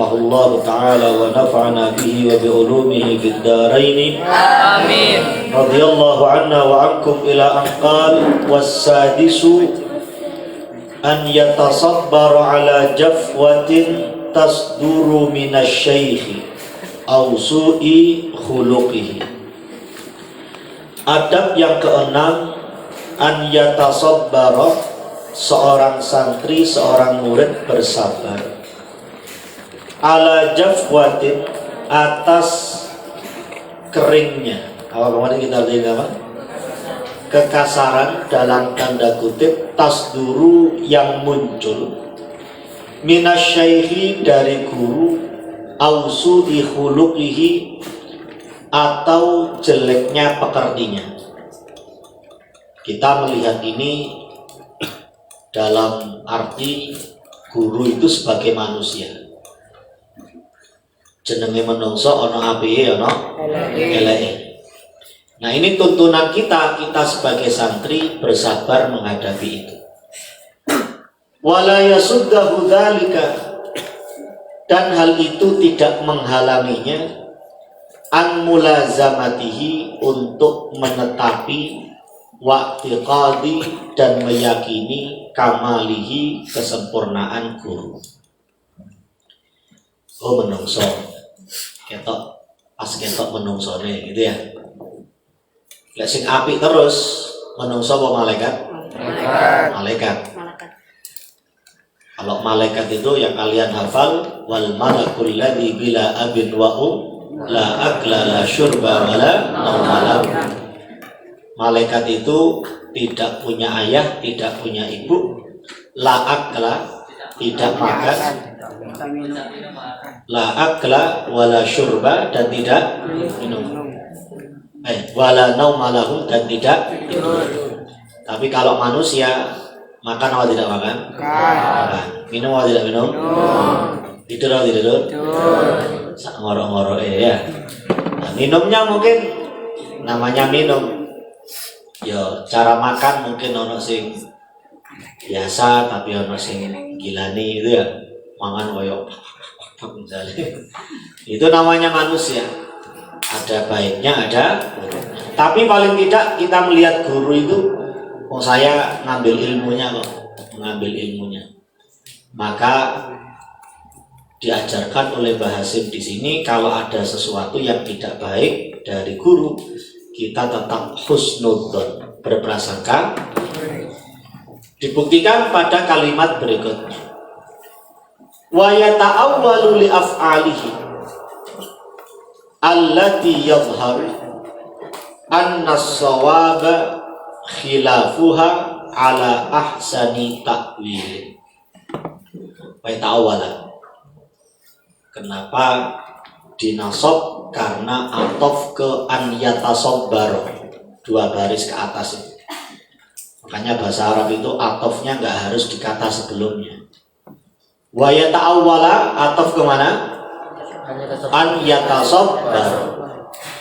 rahimahullahu ta'ala wa nafa'ana bihi wa bi'ulumihi fid dharain. Amin. Radhiyallahu anna wa ankum ila anqal was-sadisu an yatasabbaru ala jafwatin tasduru minasyaikhi aw su'i khuluqihi. Adab yang keenam, an yatasabbara, seorang santri, seorang murid bersabar ala jafwatin, atas keringnya, apa kemarin kita lihat apa? Kekasaran dalam tanda kutip, tasduru yang muncul, minasyaikhi dari guru, ausu'i khuluqihi atau jeleknya pekertinya. Kita melihat ini dalam arti guru itu sebagai manusia. Jenenge menungso ana apike ana eleke. Nah, ini tuntunan kita sebagai santri bersabar menghadapi itu. Wala yasuddahu dzalika, dan hal itu tidak menghalanginya an mulazamatihi, untuk menetapi wa'tiqadi, dan meyakini kamalihi, kesempurnaan guru. Oh, menungso ketok pas ketok menungsone gitu ya. Lek sing apik terus menungso apa malaikat? Malaikat. Kalau malaikat itu yang kalian hafal, wal malakul ladzi bila abin wa la akla la syurba wa la nawala. Malaikat itu tidak punya ayah, tidak punya ibu, la akla, tidak makan, la akla wa la syurba, dan tidak minum, wa la nawala, dan tidak tidur. Tapi kalau manusia makan atau tidak makan? Makan. Minum atau tidak minum? Tidur atau tidak tidur? Sak ngorok-ngorok ya. Nah, minumnya mungkin namanya minum. Ya, cara makan mungkin ono sing biasa, tapi ono sing gilani itu ya. Mangan koyo misalnya. Itu namanya manusia. Ada baiknya, ada. Tapi paling tidak kita melihat guru itu, oh saya ngambil ilmunya kok, mengambil ilmunya. Maka diajarkan oleh Mbah Hasyim di sini, kalau ada sesuatu yang tidak baik dari guru, kita tetap husnudzon, berprasangka. Dibuktikan pada kalimat berikutnya. Wa yata'awwalu li af'alihi allati yadhhar anna as-sawaba khilafuha ala ahsani ta'wil. Wa yata'awwala, kenapa dinasab? Karena atof ke an yatasabbar, dua baris ke atas itu. Makanya bahasa Arab itu atofnya nggak harus di kata sebelumnya. Wa yata'awwala, atof kemana? An yatasabbar,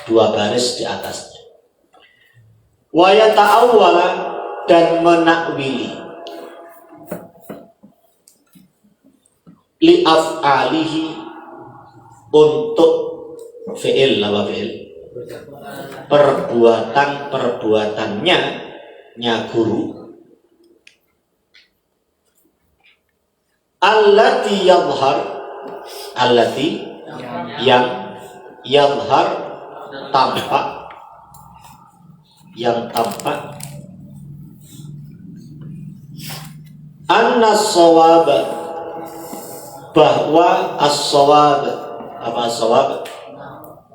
dua baris di atasnya. Wa yata'awwala, dan menakwili, li af'alihi, untuk fi'il, apa fi'il? Perbuatannya guru. Allati yadhhar, allati yang yadhhar tampak, yang tampak, anna as-shawab, bahwa as-shawab, apa as-shawab?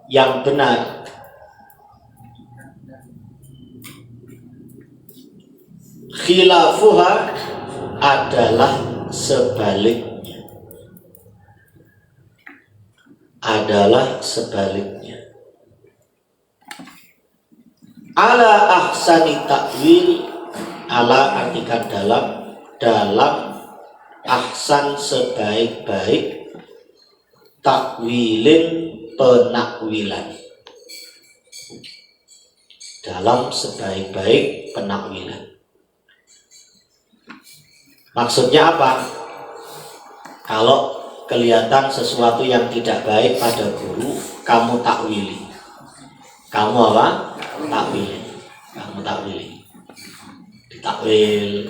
Yang benar, khilafuha adalah sebaliknya, adalah sebaliknya. Ala ahsani ta'wil, ala artikan dalam ahsan sebaik-baik, takwilin penakwilan, dalam sebaik-baik penakwilan. Maksudnya apa? Kalau kelihatan sesuatu yang tidak baik pada guru, kamu takwili. Kamu apa? Takwili. Kamu takwili. Ditakwil.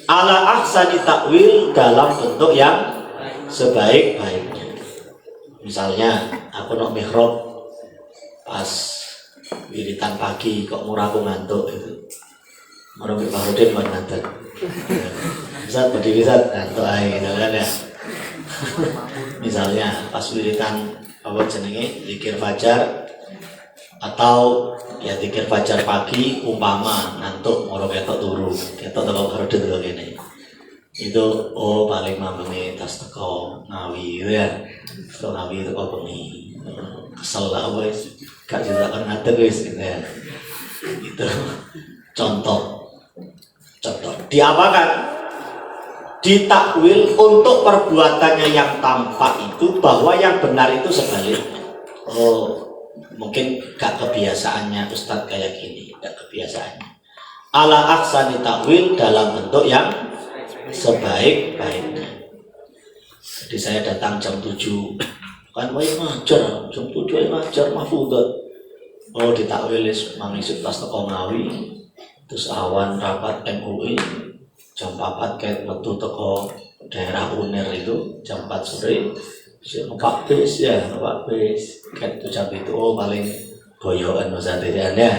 Ala ahsani takwil dalam bentuk yang sebaik-baiknya. Misalnya, aku nak mihrab pas wiritan pagi kok murah aku ngantuk itu. Orang Bahrudin mau ngantuk. Bisa berdiri ngantuk aja gitu kan ya. Misalnya pas wiritan apa jenenge zikir fajar atau ya zikir fajar pagi umpama ngantuk orang ketok turu ketok teko Bahrudin teko kene. Itu paling mamane tas teko Ngawi ya. Teko Ngawi teko bengi. Kesel lah wis gak bisa kan ngadeg wis gitu ya. Itu contoh diapakan? Ditakwil untuk perbuatannya yang tampak itu bahwa yang benar itu sebaliknya. Mungkin gak kebiasaannya Ustadz kayak gini, gak kebiasaannya. Ala ahsani takwil dalam bentuk yang sebaik-baiknya. Jadi saya datang jam 7 kan ngajar jam 7 ngajar mahfudzat. Ditakwil mangisut tas teko Ngawi. Terus awan rapat MUI jam 4 kayak metu teko daerah UNER itu jam 4 sore. Numpak bis ya, numpak bis. Kayak itu jam itu paling boyoan maksudnya ya.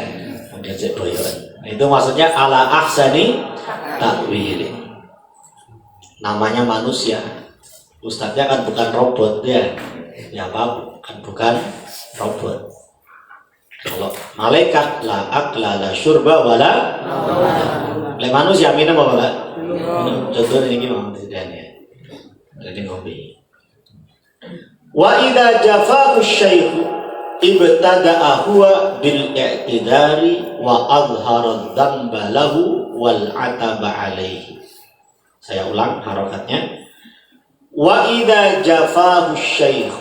Kemudian cek boyoan. Itu maksudnya ala ahsani takwil. Namanya manusia. Ustadznya kan bukan robot ya. Ya apa? Kan bukan robot. Kalau malaikat la akla la syurba wala le manusia minum apa enggak? Minum. Contohnya ini memang tidak ya. Jadi ngopi. Wa idza jafa'u syekh ibtada'a huwa bil i'tidari wa azhara dzamba lahu wal 'ataba 'alaihi. Saya ulang harokatnya. Wa idza jafa'u syekh.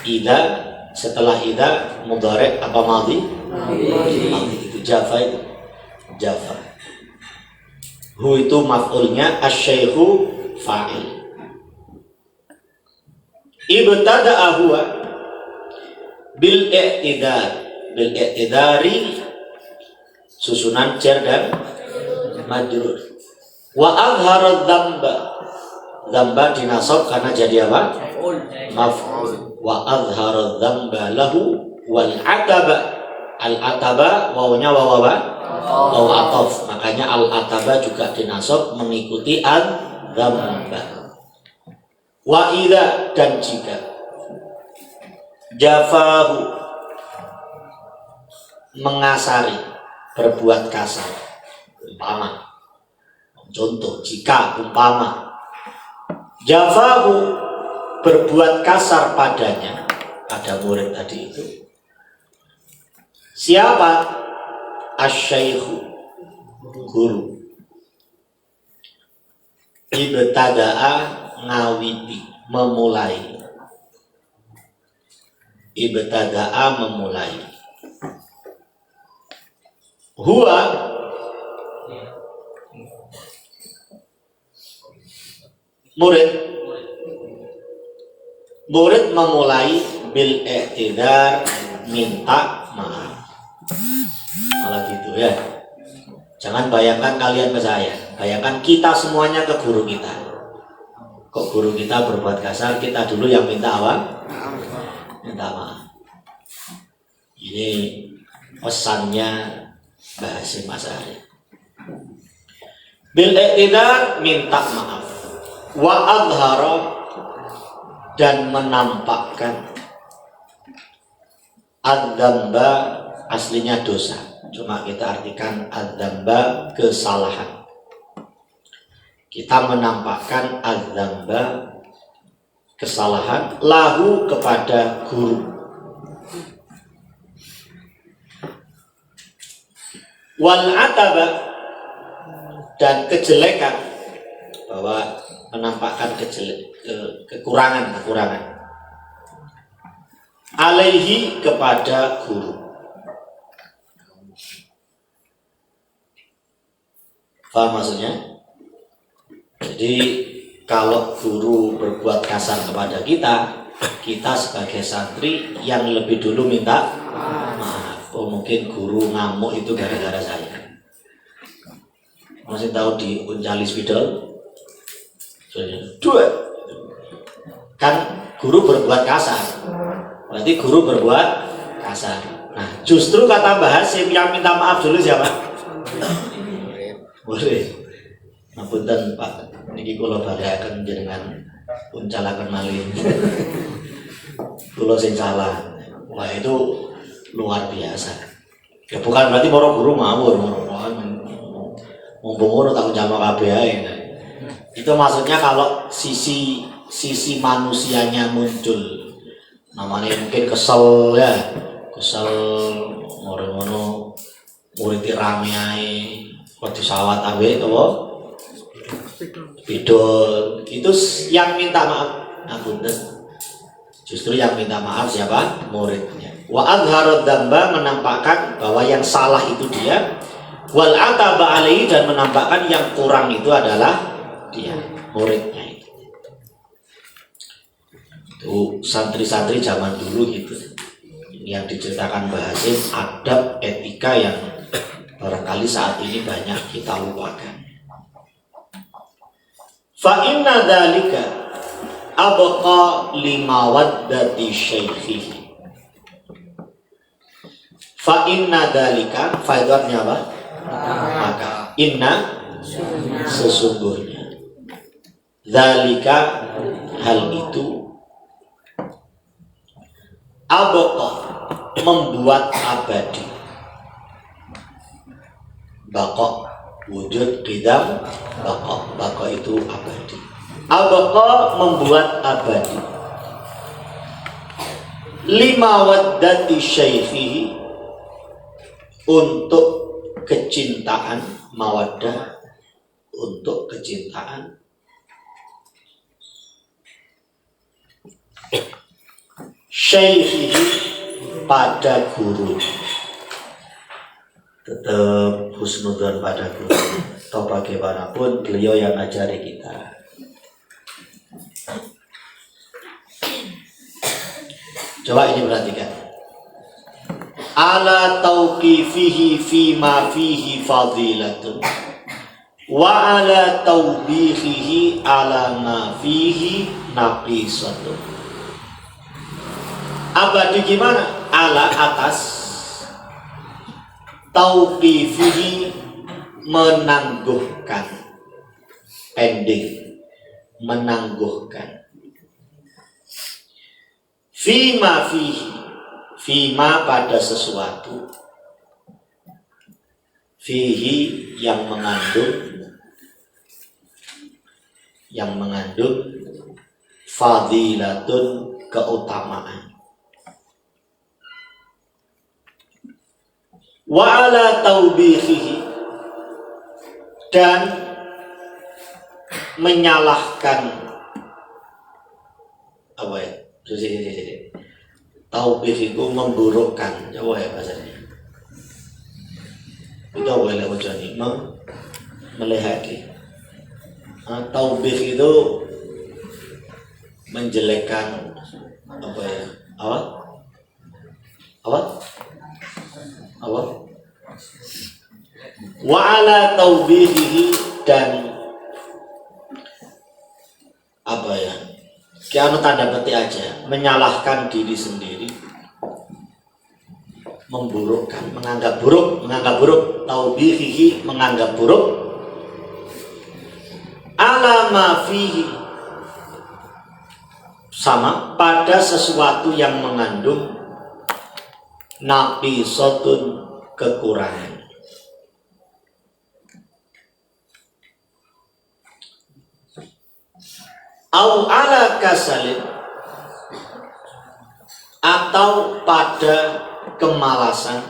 Idza setelah idza mudhari' apa madhi? Madhi itu jafa itu. Jafa. Hu itu maf'ulnya, asy-syaikhu fa'il. Ibtada'a huwa bil i'tidar. Bil i'tidari susunan jar dan majrur. Wa azhara dzamba. Dzamba dinasab karena jadi apa? Maf'ul. Wa azhara dzamba lahu wal ataba. Al ataba wawunya waw apa? Waw ataf. Makanya al ataba juga dinasab mengikuti al dzamba. Wa idza dan jika jafahu mengasari berbuat kasar umpama contoh jika umpama jafahu berbuat kasar padanya pada murid tadi itu siapa? Asy-syaikhu guru ibtada'a ngawiti memulai ibtada'a memulai huwa murid memulai bil i'tidar minta maaf. Malah gitu ya. Jangan bayangkan kalian ke saya, bayangkan kita semuanya ke guru kita. Kok guru kita berbuat kasar, kita dulu yang minta apa? Minta maaf. Ini pesannya Mbah Hasyim Asy'ari. Bil i'tidar minta maaf. Wa adhara dan menampakkan adzamba aslinya dosa, cuma kita artikan adzamba kesalahan. Kita menampakkan adzamba kesalahan lahu kepada guru. Wal ataba dan kejelekan, bahwa menampakkan kekurangan alaihi kepada guru. Paham maksudnya? Jadi kalau guru berbuat kasar kepada kita, kita sebagai santri yang lebih dulu minta maaf. Oh mungkin guru ngamuk itu gara-gara saya. Masih tahu di Uncali Spidol? Dua. Kan guru berbuat kasar. Berarti guru berbuat kasar. Nah, justru kata Mbah Hasim yang minta maaf dulu siapa? Boleh. Ngapunten Pak, niki kula balehaken jenengan uncalaken malih. Kula sing salah. Wah, itu luar biasa. Ya bukan berarti para guru ngawur, mumpung ngono tak uncalno kabeh ae. Itu maksudnya kalau sisi manusianya muncul. Namanya mungkin kesel ya. Kesel ngono murid rame ae kok disawat ambek apa? Bidol. Itu yang minta maaf. Ngapunten. Justru yang minta maaf siapa? Muridnya. Wa adharad dzamba menampakkan bahwa yang salah itu dia. Wal ataba alaihi dan menampakkan yang kurang itu adalah dia, muridnya itu. Itu santri-santri zaman dulu gitu. Ini yang diceritakan Mbah Hasim, adab etika yang barangkali saat ini banyak kita lupakan. Fa inna dzalika abqa limawaddati syaikhihi. Fa inna dzalika, fa itu artinya apa? Maka inna sesungguhnya, dzalika hal itu, abqa membuat abadi, baqa wujud qidam, baqa itu abadi. Abqa membuat abadi, lima waddati syaikhihi untuk kecintaan, mawaddah untuk kecintaan syaikhihi pada guru. Tetap husnudzon pada guru. Atau bagaimanapun beliau yang ngajari kita. Coba ini perhatikan. Ala tauqifihi fima fihi fadilatun wa ala taubihihi ala ma fihi naqisatun. Abadi gimana? Ala atas, tauqifihi menangguhkan, pending, menangguhkan. Fima fihi, fima pada sesuatu, fihi yang mengandung fadilatun keutamaan, wa ala taubihihi dan menyalahkan apa ya? Taubih itu memburukkan, coba ya bahasanya. Itu apa yang wajahnya? Melehati. Taubih itu menjelekkan apa ya? Apa? Wa ala taubihihi dan apa ya? Kianu tanda petik aja, menyalahkan diri sendiri, memburukkan, menganggap buruk, taubihihi menganggap buruk, ala ma fihi sama pada sesuatu yang mengandung naqisatun kekurangan. Au ala kasalin atau pada kemalasan,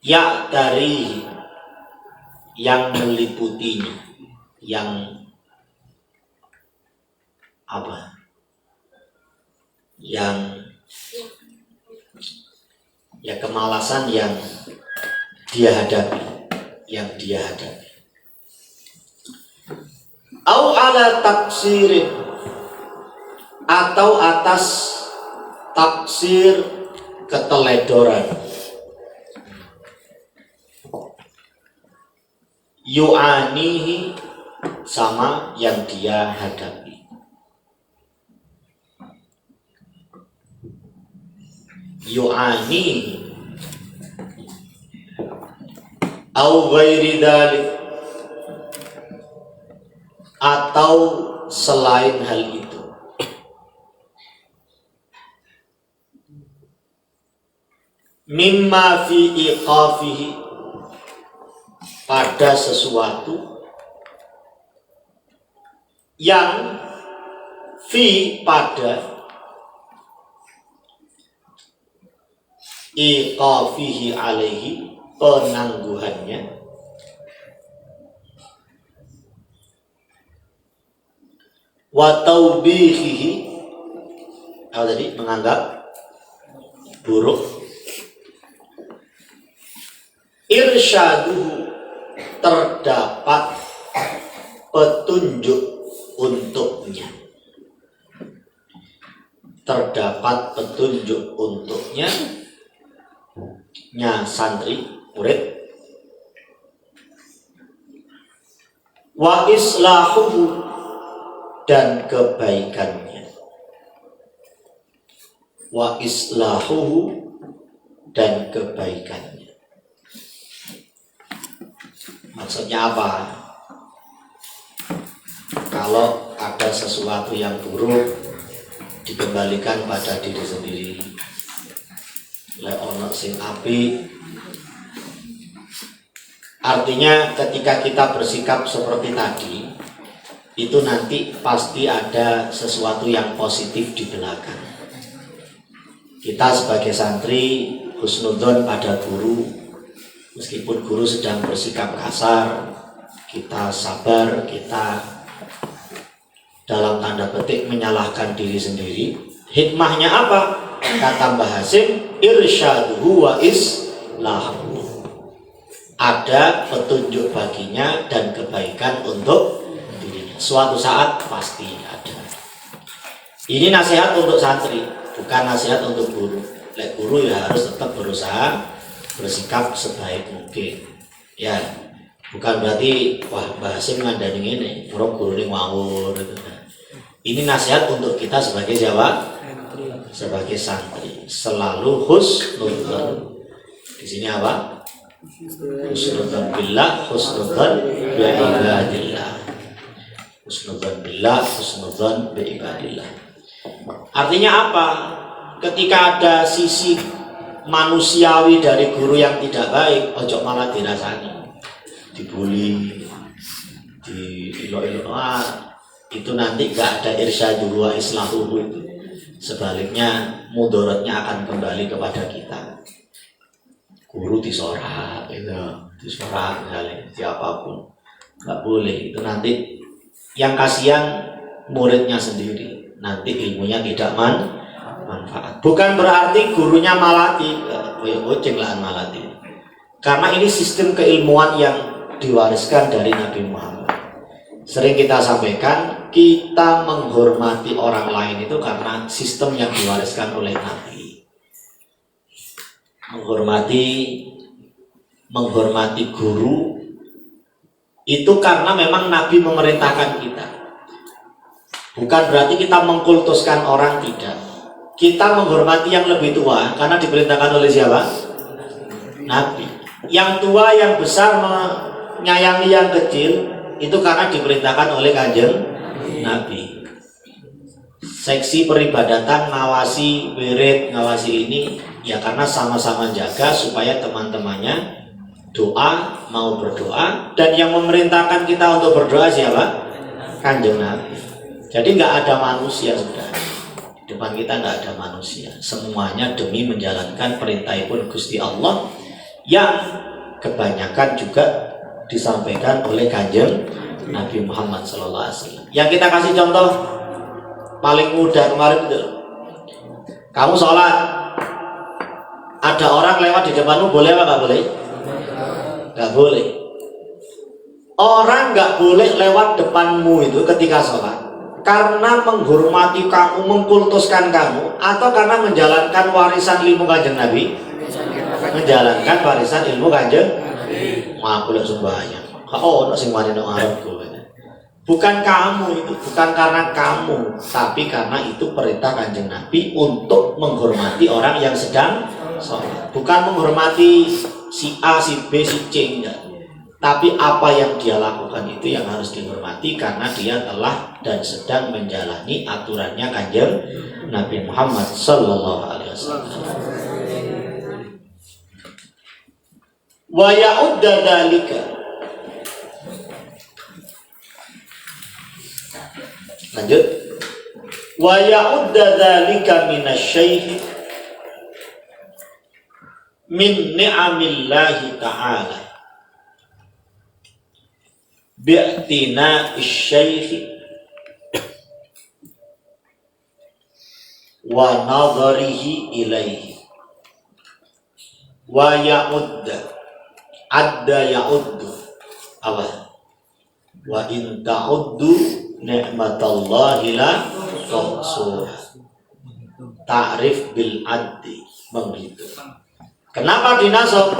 ya dari yang meliputinya, yang apa? Yang ya kemalasan yang dia hadapi. yang dia hadapi. Au ala taksirin, atau atas taksir, keteledoran. Yu'anihi, sama yang dia hadapi. Yu'anihi au ghairi dzalik, atau selain hal itu. Mimma fi iqafihi, pada sesuatu yang fi pada iqafihi alaihi, penangguhannya, wa taubihihi, apa tadi, menganggap buruk, irsyaduhu, terdapat petunjuk untuknya, terdapat petunjuk untuknya, nya santri murid, wa islahuhu, dan kebaikannya, wa islahuhu, dan kebaikannya. Maksudnya apa? Kalau ada sesuatu yang buruk dikembalikan pada diri sendiri. Lek ono sing api, artinya ketika kita bersikap seperti tadi, itu nanti pasti ada sesuatu yang positif di belakang. Kita sebagai santri husnudzon pada guru, meskipun guru sedang bersikap kasar, kita sabar, kita dalam tanda petik menyalahkan diri sendiri. Hikmahnya apa? Kata Mbah Hasim, irsyaduhu wa islahu, ada petunjuk baginya dan kebaikan untuk dirinya. Suatu saat pasti ada. Ini nasihat untuk santri, bukan nasihat untuk guru. Lek guru ya harus tetap berusaha bersikap sebaik mungkin. Ya, bukan berarti wah Mbah Hasim ngandani ini, orang guru ini ngawur gitu. Ini nasihat untuk kita sebagai siapa? Sebagai santri. Selalu husnudzon. Di sini apa? Husnudzon billah, husnudzon bi ibadillah. Husnudzon billah, husnudzon bi ibadillah. Artinya apa? Ketika ada sisi manusiawi dari guru yang tidak baik, ojo malah dirasani, dibully, di itu nanti gak ada irsyadu wa islahu itu. Sebaliknya mudaratnya akan kembali kepada kita. Guru disorak gitu, disorak misalnya siapapun, nggak boleh. Itu nanti yang kasihan muridnya sendiri, nanti ilmunya tidak manfaat. Bukan berarti gurunya malati, kucing lah malati. Karena ini sistem keilmuan yang diwariskan dari Nabi Muhammad. Sering kita sampaikan, kita menghormati orang lain itu karena sistem yang diwariskan oleh Nabi. Menghormati guru itu karena memang Nabi memerintahkan kita. Bukan berarti kita mengkultuskan orang, tidak. Kita menghormati yang lebih tua karena diperintahkan oleh siapa? Nabi. Yang tua, yang besar menyayangi yang kecil itu karena diperintahkan oleh Kanjeng Nabi. Seksi peribadatan ngawasi wirid, ngawasi ini ya karena sama-sama jaga supaya teman-temannya doa, mau berdoa, dan yang memerintahkan kita untuk berdoa siapa? Kanjeng Nabi. Jadi nggak ada manusia sudah. Di depan kita nggak ada manusia. Semuanya demi menjalankan perintah pun Gusti Allah yang kebanyakan juga disampaikan oleh Kanjeng Nabi Muhammad SAW. Yang kita kasih contoh paling mudah kemarin itu, kamu sholat, ada orang lewat di depanmu, boleh apa nggak boleh? Nggak boleh. Orang nggak boleh lewat depanmu itu ketika sholat karena menghormati kamu, mengkultuskan kamu, atau karena menjalankan warisan ilmu kanjeng Nabi, menjalankan warisan ilmu kanjeng. Aku lihat sembahyang. Oh, nak sing wani nang arepku. Bukan kamu itu, bukan karena kamu, tapi karena itu perintah kanjeng Nabi untuk menghormati orang yang sedang sholat. Bukan menghormati si A, si B, si C, enggak. Tapi apa yang dia lakukan itu yang harus dihormati karena dia telah dan sedang menjalani aturannya kanjeng Nabi Muhammad Sallallahu Alaihi Wasallam. Wa ya'udda dzalika. Lanjut. Wa ya'udda dzalika minasyaikh min ni'amillahi ta'ala bi'tina isyaikh wa nadharihi ilaihi wa ya'udda adda ya'uddu apa wa in ta'uddu ni'matallahi la tuhsuha ta'rif bil addi menghitung. Kenapa dinasab?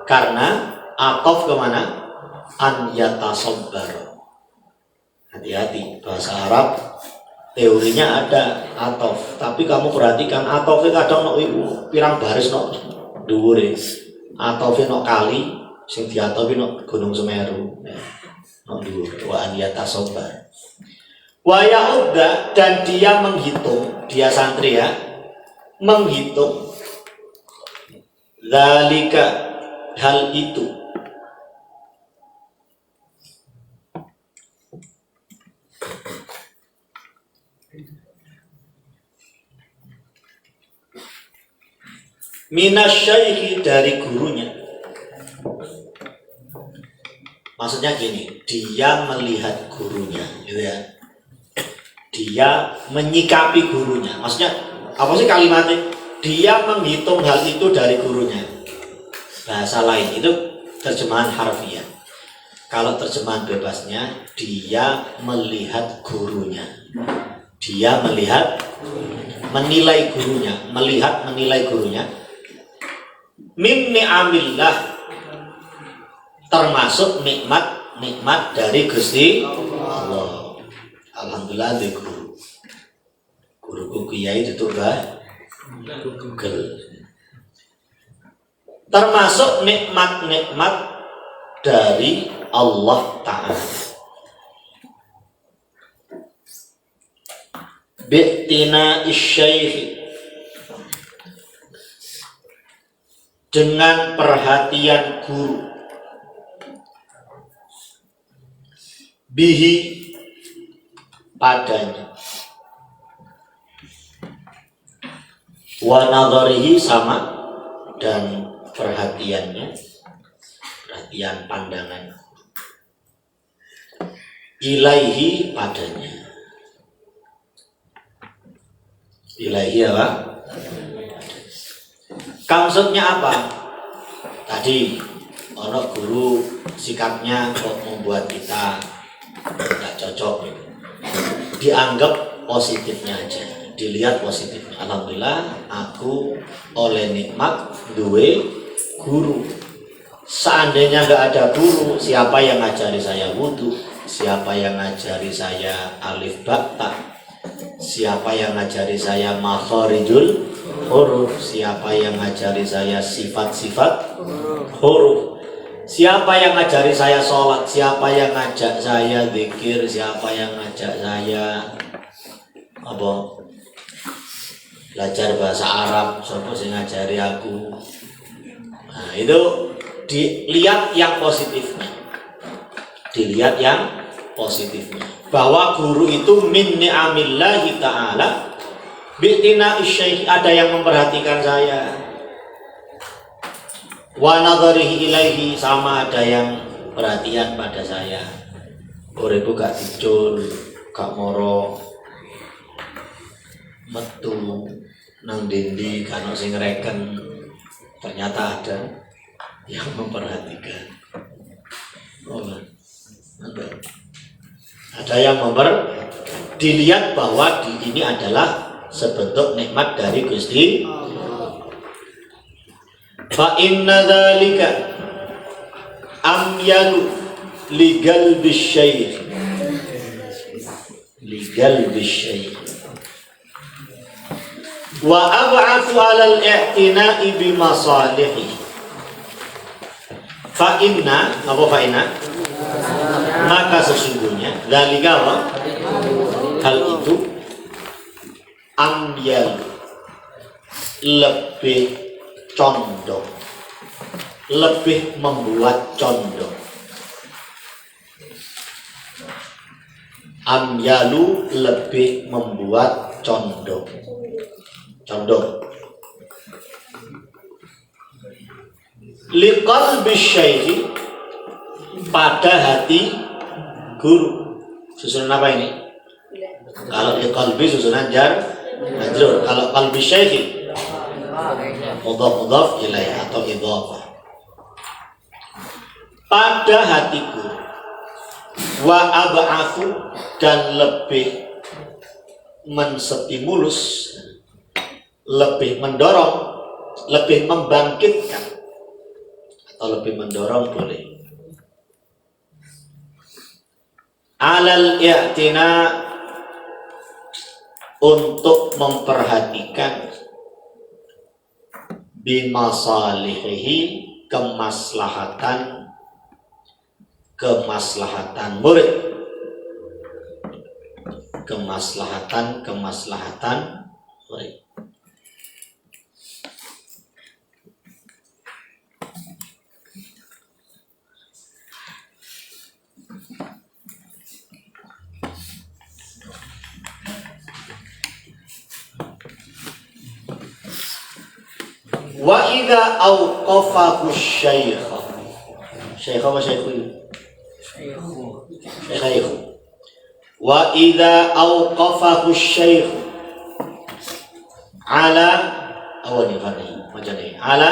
Karena atof kemana? An yatasabbar. Hati-hati, bahasa Arab teorinya ada atof, tapi kamu perhatikan atofnya kadang nok pirang baris nok dhuwure, atofnya nok kali sing diatofi nok Gunung Semeru nok dhuwur. Wa an yatasabbar wa ya'udda, dan dia menghitung, dia santri ya, menghitung zalika, hal itu, minasyaikhi, dari gurunya. Maksudnya gini, dia melihat gurunya gitu ya, dia menyikapi gurunya. Maksudnya apa sih kalimatnya? Dia menghitung hal itu dari gurunya. Bahasa lain itu terjemahan harfiah. Kalau terjemahan bebasnya, dia melihat gurunya. Dia melihat, menilai gurunya, melihat, menilai gurunya. Min ni'amillah, termasuk nikmat dari Gusti Allah. Alhamdulillah di guruku kiai itu Google. Termasuk nikmat-nikmat dari Allah Ta'ala. Bi'tina isyaikh, dengan perhatian guru, bihi, padanya, wa nadharihi, sama, dan perhatiannya, perhatian pandangan, ilaihi, padanya. Ilaihi apa? Maksudnya apa? Tadi ono guru sikapnya kok membuat kita tidak cocok, dianggap positifnya aja, dilihat positifnya. Alhamdulillah aku oleh nikmat duwe guru. Seandainya nggak ada guru, siapa yang ngajari saya wudu? Siapa yang ngajari saya alif ba ta? Siapa yang ngajari saya makharijul huruf? Siapa yang ngajari saya sifat-sifat huruf? Siapa yang ngajari saya sholat? Siapa yang ngajak saya zikir? Siapa yang ngajak saya apa? Belajar bahasa Arab? Siapa sih ngajari aku? Nah, itu dilihat yang positifnya. Dilihat yang positifnya. Bahwa guru itu min ni'amillahi ta'ala bi'tina isyaikh, ada yang memperhatikan saya, wa nadharihi ilaihi, sama ada yang perhatian pada saya. Uripku gak dicul, gak moro metu nang dindi kan sing ngreken, ternyata ada yang memperhatikan. Oh, Ada yang dilihat bahwa ini adalah sebentuk nikmat dari Gusti. Fa inna dzalika amyalu ligal bisyai. Wa ab'athu 'alal i'tina'i bi masalihi. Fa inna maka sesungguhnya dzalika hal itu amyal lebih condong, lebih membuat condong. Amyalu lebih membuat condong. Liqalbi syaikhi, pada hati guru. Susunan apa ini? Kalau liqalbi susunan jar majrur. Kalau qalbi syaikhi mudhaf ilaih atau idhafah. Pada hati guru. Wa ab'athu, dan lebih menstimulus, lebih mendorong, lebih membangkitkan, atau lebih mendorong boleh. Alal i'tina, untuk memperhatikan bimasalihi, kemaslahatan murid, kemaslahatan murid. Wa idza awqafahu syaikh apa syaikh? Wa idza awqafahu syaikh ala awani fani majani ala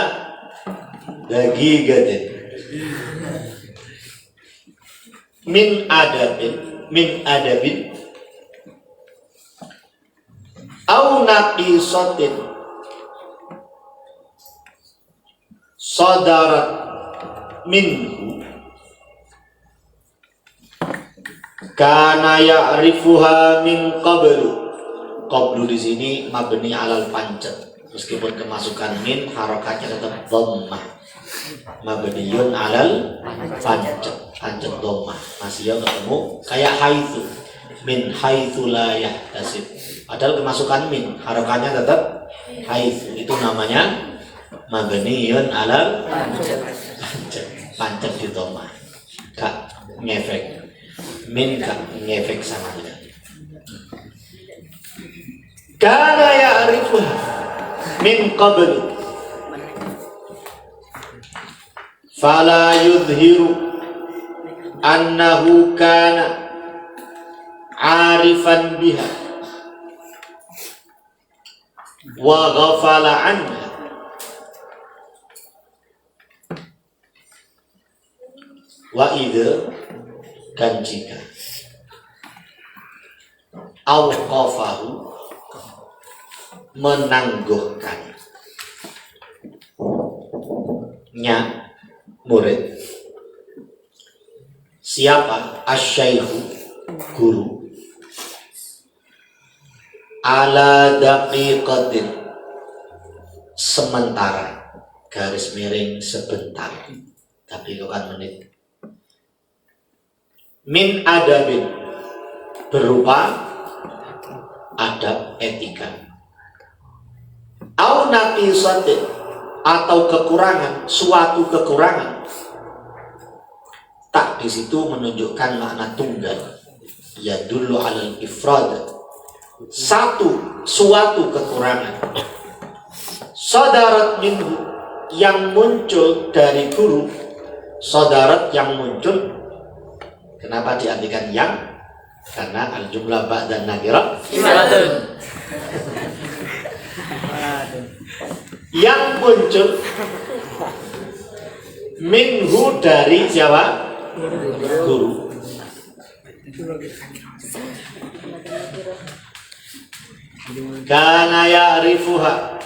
daqiqatin min adabin aw naqisatin sadarat minhu kana ya'rifuha min qablu di sini mabni alal pancet, meskipun kemasukan min harokatnya tetap dhammah, mabniun alal pancet dhammah, masih ya ketemu kayak haitsu, min haitsu la yahtasib, padahal kemasukan min harokatnya tetap haitsu, itu namanya mabniun alal pancet di dhammah, gak ngefek. Min ngefek sama dengan kana ya'rifu min qabl fala yudhiru annahu kana arifan biha wa ghafala anha wa idza, dan jika awqafahu, menangguhkan murid, siapa? Asyaikhu, guru, ala daqiqatin, sementara, garis miring sebentar, tapi bukan menit, min adabin, berupa adab etika, au naqisatin, atau kekurangan, suatu kekurangan, tak di situ menunjukkan makna tunggal, ya dulu alal ifrad, suatu kekurangan, sadarat minhu, yang muncul dari guru, sadarat yang muncul. Kenapa diartikan yang? Karena al-jumlah ba'dan nakirah yang muncul minhu, dari siapa? Guru. Kana ya'rifuha,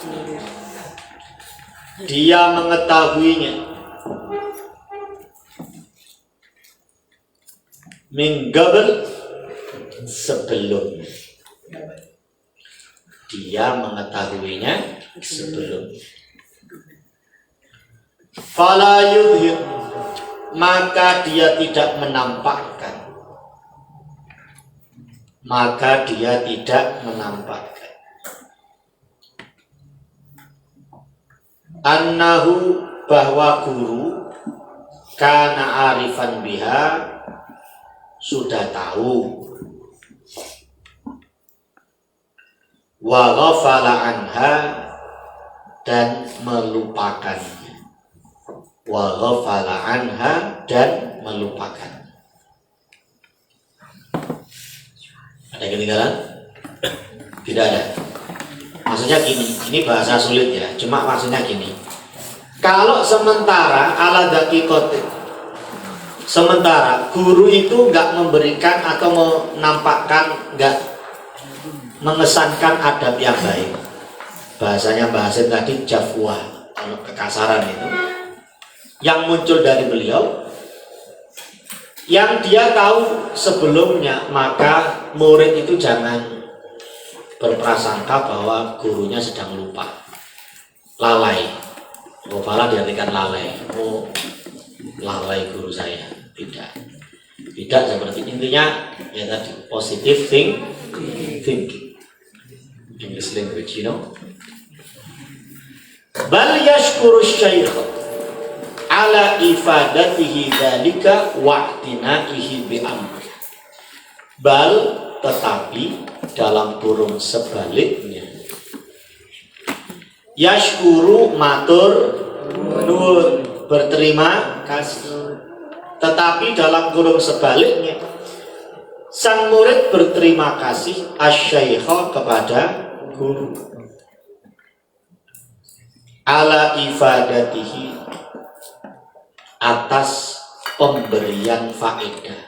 dia mengetahuinya, min qabl, sebelumnya. Dia mengetahuinya sebelum. Fala yudhir, maka dia tidak menampakkan. Maka dia tidak menampakkan. Annahu, bahwa guru, kana arifan biha, sudah tahu, wa ghafala anha, dan melupakannya. Wa ghafala anha, dan melupakan. Ada ketinggalan? Tidak ada. Maksudnya gini, ini bahasa sulit ya, cuma maksudnya gini. Kalau sementara ala daqiqatin, sementara guru itu nggak memberikan atau menampakkan, nggak mengesankan adab yang baik. Bahasanya bahasa tadi jafwa, kalau kekasaran itu yang muncul dari beliau, yang dia tahu sebelumnya, maka murid itu jangan berprasangka bahwa gurunya sedang lupa, lalai. Ghafala diartikan lalai. Oh, lalai guru saya. Tidak seperti intinya ya tadi, positive thinking. English language, you know. Bal yashkuru syaikh ala ifadatihi dzalika wa'tinaihi bi amri. Bal, tetapi, dalam kurung sebaliknya, yashkuru, matur nuwun, berterima kasih. Tetapi dalam kurung sebaliknya, sang murid berterima kasih asyaikha, kepada guru, ala ifadatihi, atas pemberian faedah,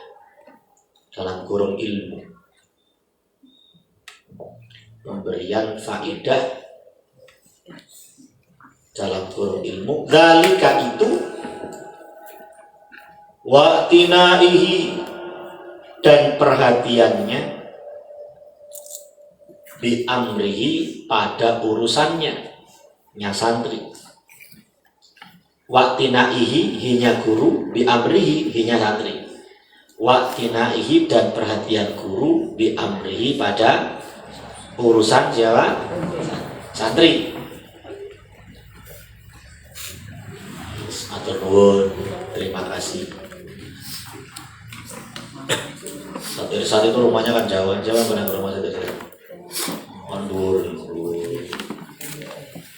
dalam kurung ilmu, pemberian faedah dalam kurung ilmu. Dzalika, itu, wa'tinaihi, dan perhatiannya, bi amrihi, pada urusannya, nya santri. Wa'tinaihi, hinya guru, bi amrihi, hinya santri. Wa'tinaihi, dan perhatian guru, bi amrihi, pada urusan siapa? Santri. Matur nuwun, terima kasih. Dari saat itu rumahnya kan Jawa pernah ke rumah saya dari Ondur,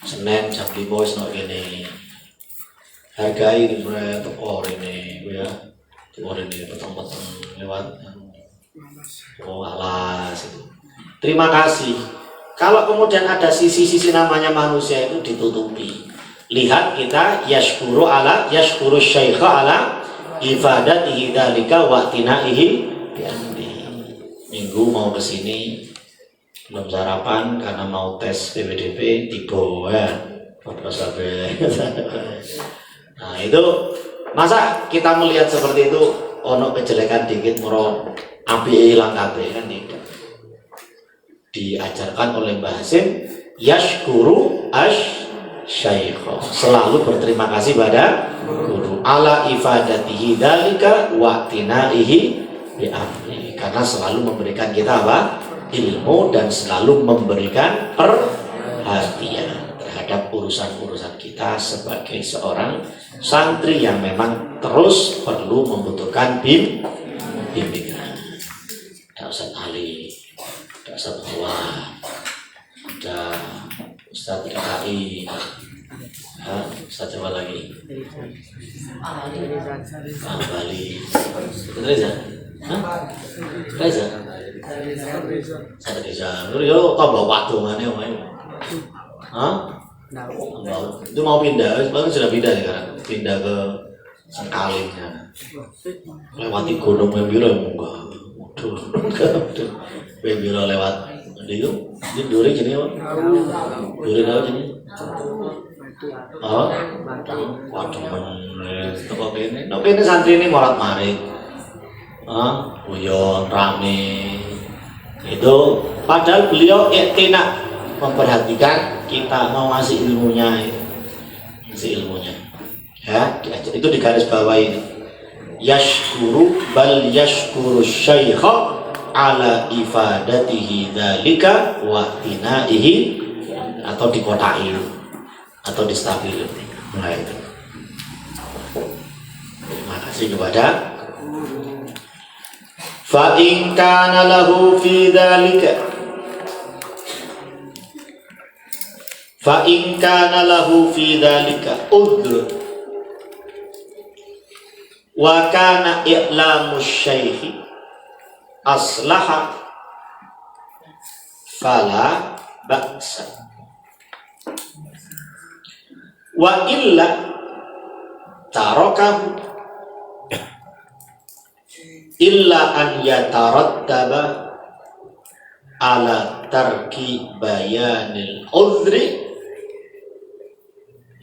Senin jam 5 wis nok kene. Hargai di toko ini, ya, toko ini petang-petang lewat. Oh alas itu. Terima kasih. Kalau kemudian ada sisi-sisi namanya manusia itu ditutupi. Lihat kita yashkuru syaikha ala ifadatihi dzalika wa'tinaihi. Minggu mau kesini belum sarapan karena mau tes PPDB tiba ya. Nah itu, masa kita melihat seperti itu, ono kejelekan dikit moro api hilang kabeh, kan tidak. Diajarkan oleh Mbah Hasim yashkuru asyaikha, selalu berterima kasih pada guru, ala ifadatihi dzalika wa'tinaihi bi amri, karena selalu memberikan kita apa? Ilmu, dan selalu memberikan perhatian terhadap urusan-urusan kita sebagai seorang santri yang memang terus perlu membutuhkan bimbingan. Ada Ustaz Ali, ada Ustaz Bawah, ada Ustaz Ikai, Ustaz siapa lagi? Bali, Reza, Reza, Ustaz Reza, yo tambah waktu mana omai? Itu mau pindah, sekarang sudah pindah sekarang, pindah ke Sengkaling, lewati gunung yang biru enggak, Bebiro lewat dia duri jadi apa? Duri apa jadi? Oh, waduh toko kene. Nah, kene santri ini morat marik. Guyon rame. Itu padahal beliau iktina memperhatikan kita mau ngasih ilmunya. Ngasih ilmunya. Ya, itu di garis bawah ini. Yashkuru bal yashkuru syaikha ala ifadatihi dzalika wa tinaihi, atau dikotai atau distabil. Nah itu. Terima kasih kepada fa in kana lahu fi dzalika fa in kana lahu fi dzalika udhr wa kana i'lamu syaikhi aslaha fala ba'sa wa illa tarakahu illa an yatarattaba ala tarki bayanil udhri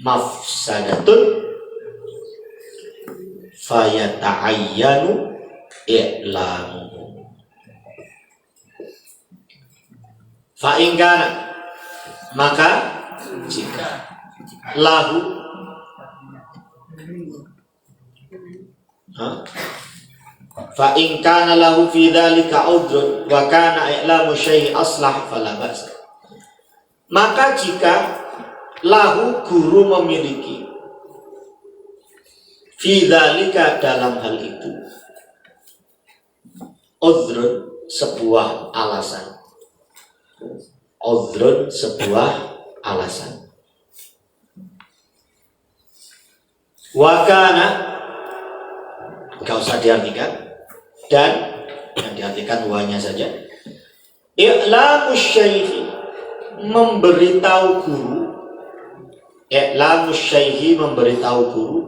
mafsadatun fayata'ayyanu i'lamu. Fa'ingkana, maka jika lahu fa'ingkana lahu fi dzalika udhrun wa kana i'lamu syai'i aslah fala ba'sa, maka jika lahu guru memiliki fi dzalika dalam hal itu udhrun sebuah alasan, udhrun sebuah alasan, wakana gak usah diartikan, dan yang diartikan wanya saja, i'lamu syaikhi memberitahu guru, i'lamu syaikhi memberitahu guru,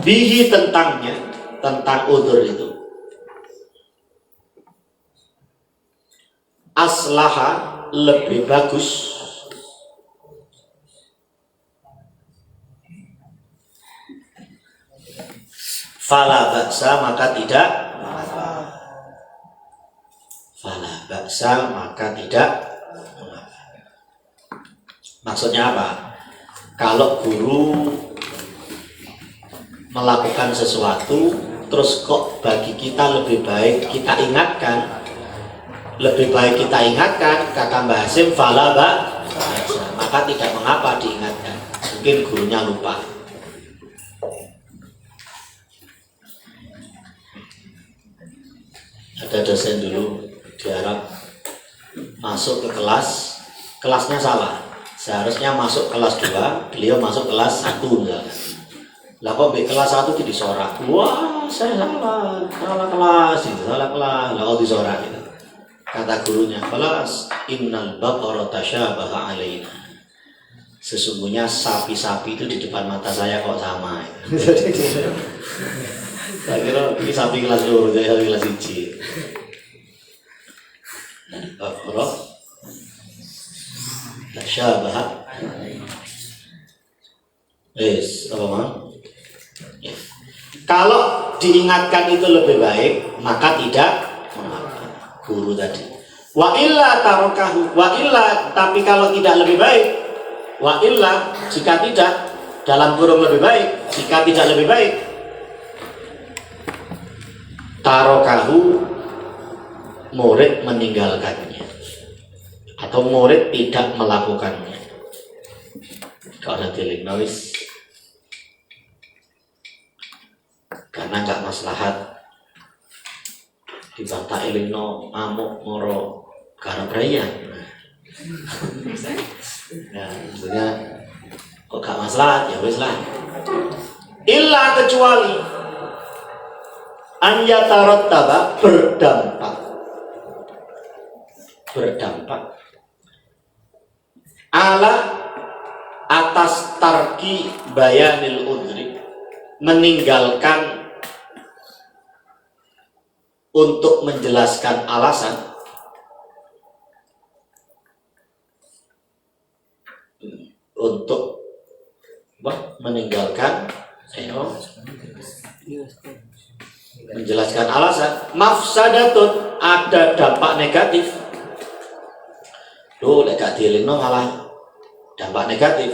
bihi tentangnya, tentang udhur itu, aslaha lebih bagus, fala ba'sa maka tidak, fala ba'sa maka tidak. Maksudnya apa? Kalau guru melakukan sesuatu terus kok bagi kita lebih baik kita ingatkan, lebih baik kita ingatkan, kata Mbah Hasim fala ba'sa, maka tidak mengapa diingatkan, mungkin gurunya lupa. Ada dosen dulu di Arab masuk ke kelas, kelasnya salah, seharusnya masuk kelas 2, beliau masuk kelas 1 enggak. Lah kok di kelas 1 jadi sorak, wah saya salah kelas itu, salah kelas, lah kok disorak gitu. Kata gurunya, kelas innal baqara tasyabaha alaina, sesungguhnya sapi-sapi itu di depan mata saya kok sama. Saya kira ini sapi kelas 2, saya kelas 1. Baqara tasyabaha apa man? Ya. Kalau diingatkan itu lebih baik, maka tidak mengapa. Guru tadi. Wa illa tarokahu, wa illa, tapi kalau tidak lebih baik, wa illa, jika tidak, dalam kurung lebih baik, jika tidak lebih baik, tarokahu, murid meninggalkannya atau murid tidak melakukannya. Kalau ada tilik noise, karena nggak maslahat dibantah elingno amuk moro karena perayaan. Nah, maksudnya kok gak maslahat ya wis lah. Illa kecuali an yatarattaba, berdampak ala atas tarki bayanil udri, meninggalkan untuk menjelaskan alasan untuk meninggalkan menjelaskan alasan mafsadatun, ada dampak negatif. Loh, lek gak dielingno malah dampak negatif.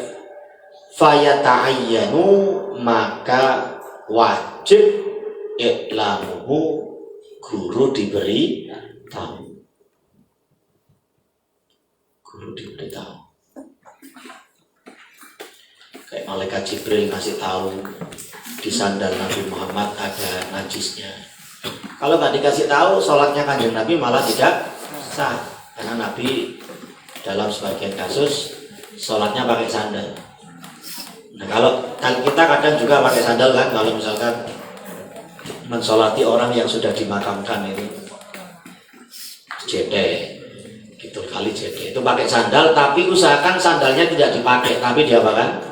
Fayata'ayyanu, maka wajib i'lamuhu, guru diberi tahu. Guru diberi tahu. Kayak malaikat Jibril ngasih tahu di sandal Nabi Muhammad ada najisnya. Kalau nggak dikasih tahu, sholatnya Kanjeng Nabi malah tidak sah, karena Nabi dalam sebagian kasus sholatnya pakai sandal. Nah, kalau kita kadang juga pakai sandal kan, kalau misalkan mensolati orang yang sudah dimakamkan itu jete, gitu kali jete itu pakai sandal, tapi usahakan sandalnya tidak dipakai, tapi diapakan?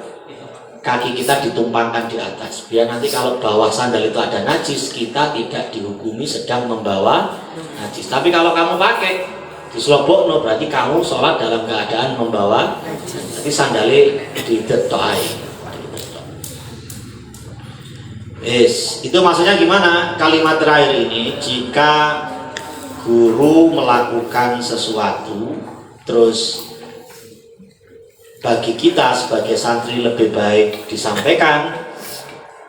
Kaki kita ditumpangkan di atas, biar nanti kalau bawah sandal itu ada najis, kita tidak dihukumi sedang membawa najis. Tapi kalau kamu pakai diselobokno, berarti kamu sholat dalam keadaan membawa, nanti sandalnya didetoai. Itu maksudnya gimana? Kalimat terakhir ini, jika guru melakukan sesuatu terus bagi kita sebagai santri lebih baik disampaikan,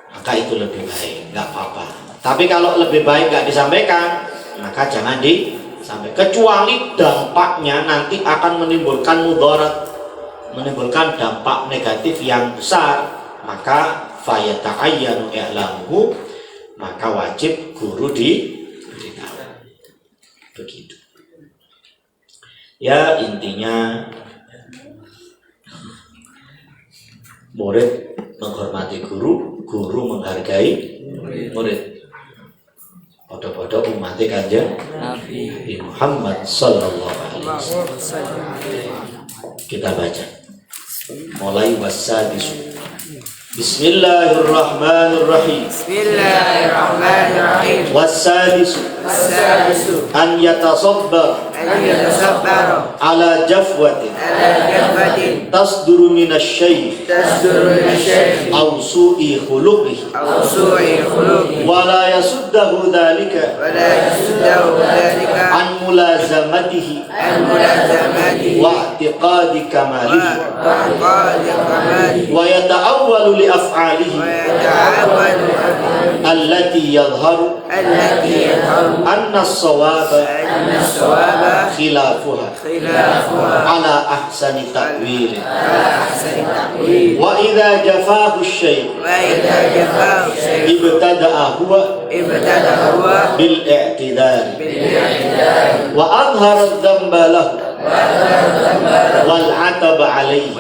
maka itu lebih baik, nggak apa-apa. Tapi kalau lebih baik nggak disampaikan, maka jangan disampaikan, kecuali dampaknya nanti akan menimbulkan mudarat, menimbulkan dampak negatif yang besar, maka fayata'ayyanu i'lamuhu, maka wajib guru diberitahu. Begitu. Ya, intinya murid menghormati guru, guru menghargai murid. Podo-podo umat Kanjeng Nabi Muhammad sallallahu alaihi wasallam. Kita baca. Mulai wasadisu. Bismillahirrahmanirrahim. Bismillahirrahmanirrahim. Wasadisu. An yatasabbar ala jafwatin tasduru minasy-syaikh aw su'i khuluqihi wa la yasuddahu dhalika an mulazamatihi wa i'tiqadi kamalihi wa yata'awwalu li af'alihi allati yadhharu anna as-sawaba khilafuha ala ahsani ta'wil wa idza jafahu asy-syaikh ibtada'a huwa bil i'tidal wa adhara adh-dhanba lahu wal 'ataba 'alayhi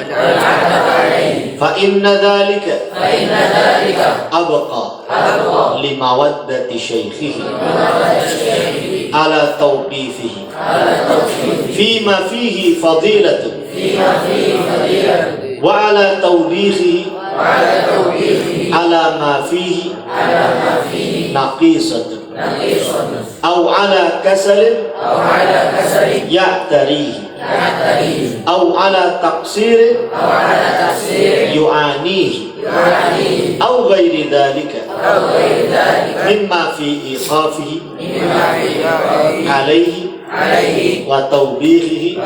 fa inna dhalika abqa limawaddati syaikhihi ala tawqifihi fima fihi fadilatun wa ala tawbihihi ala ma fihi naqisatun aw ala kasalin ya'tarihi aw ala taqsirin yu'anihi aw ghairi dhalika mimma fi iqafihi alayhi wa tawbihihi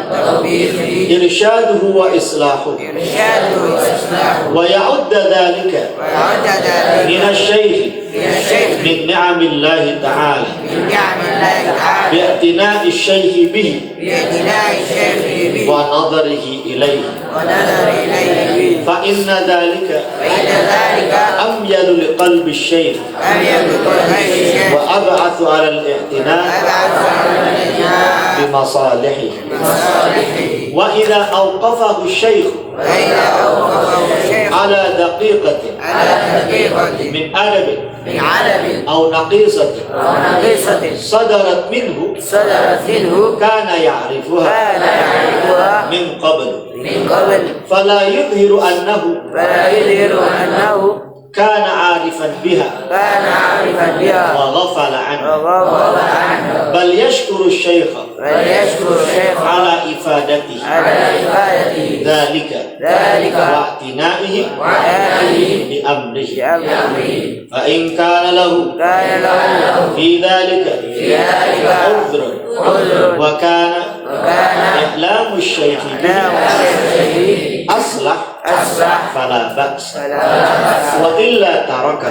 irshaduhu wa islahu wa ya'udda dhalika min asy-syaikh min ni'amillahi ta'ala bi'tina'i asy-syaikh bihi wa nadharihi ilayhi fa inna dhalika amyalu liqalbi asy-syaikh wa ab'athu 'ala al-i'tina' bimasalihihi wa idza awqafahu asy-syaikh ala daqiqatin min adabin أو نقيصة صدرت منه كان يعرفها من قبل فلا يظهر أنه كان عارفا بها وغفل عنها فليشكر الشيخ على إفادته ذلك واعتنائه بأمره فإن كان له في ذلك عذر وكان إعلام الشيخ أصلح فلا بأس وإلا ترك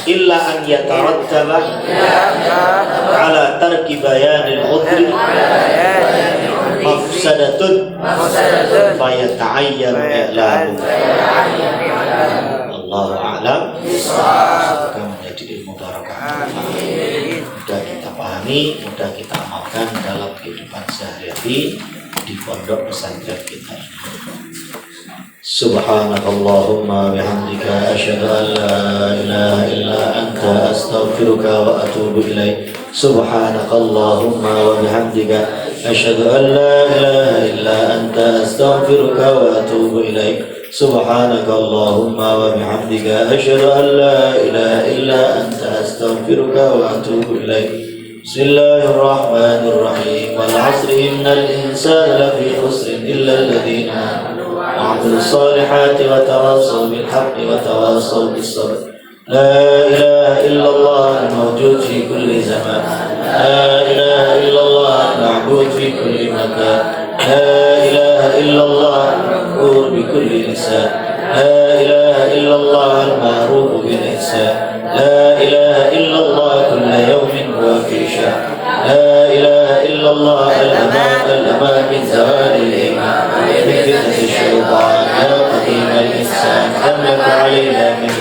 إلا أن يترتب على ترك بيان العذر مفسدة فيتعين إعلامه. Allahu a'lam. Semoga menjadi ilmu barakah. Mudah kita pahami, mudah kita amalkan dalam kehidupan sehari-hari di pondok pesantren kita. Subhanakallahumma bihamdika asyhadu an la ilaha illa anta astaghfiruka wa atubu ilaik. Subhanakallahumma wa bihamdika asyhadu an la ilaha illa anta astaghfiruka wa atubu ilaik. Subhanakallahumma wa bihamdika asyhadu an la ilaha illa anta astaghfiruka wa atubu ilaik. Bismillahirrahmanirrahim. Wal 'asri innal insana lafi khusrin illa alladhina amanu wa 'amilus solihati wa tawassaw bil haqqi wa tawassaw bis sabr. La ilaha illallah mawjud fi kulli zaman. La ilaha illallah ma'bud fi kulli makan. La ilaha illallah maqul bi kulli lisan. La ilaha illallah al-ma'ruf bil ihsan. La ilaha illallah kulla yawmin wa fi sha'n. La ilaha illallah al-aman min zawal al-iman min fitnati syaitan ya qadim al-insan damlaka alayna min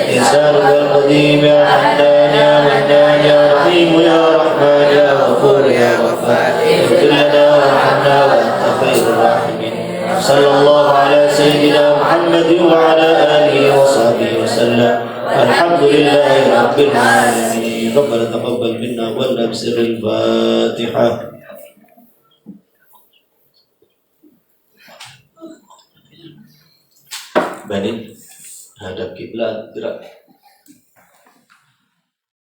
insan wal-qadim ya hannan ya mannan ya rahim ya rahman ya ghafur ya ghaffar ighfir lana warhamna wa anta khairur rahimin. Sallallahu ala sayyidina Muhammad wa ala alihi wa sahbihi wa sallam. Alhamdulillahi rabbil alamin. Rabbana taqabbal minna wa la bisiril Fatihah. Banin hadap kiblat, gerak.